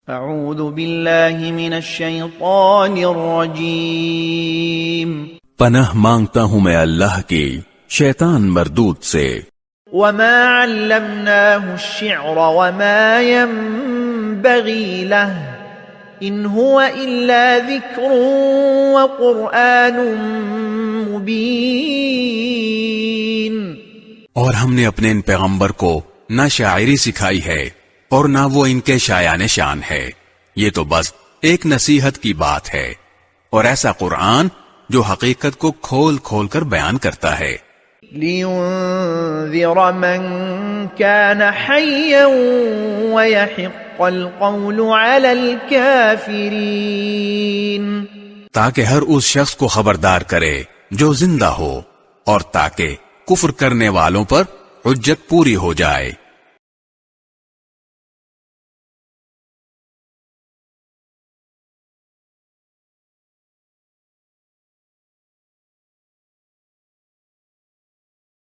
اعوذ باللہ من الشیطان الرجیم پناہ مانگتا ہوں میں اللہ کی شیطان مردود سے۔ وما علمناه الشعر وما ينبغي له ان هو الا ذکر وقرآن مبین۔ اور ہم نے اپنے ان پیغمبر کو نہ شاعری سکھائی ہے اور نہ وہ ان کے شایان شان ہے، یہ تو بس ایک نصیحت کی بات ہے، اور ایسا قرآن جو حقیقت کو کھول کھول کر بیان کرتا ہے۔ لِيُنذِرَ مَن كَانَ حَيًّا وَيَحِقَّ الْقَوْلُ عَلَى الْكَافِرِينَ، تاکہ ہر اس شخص کو خبردار کرے جو زندہ ہو، اور تاکہ کفر کرنے والوں پر حجت پوری ہو جائے۔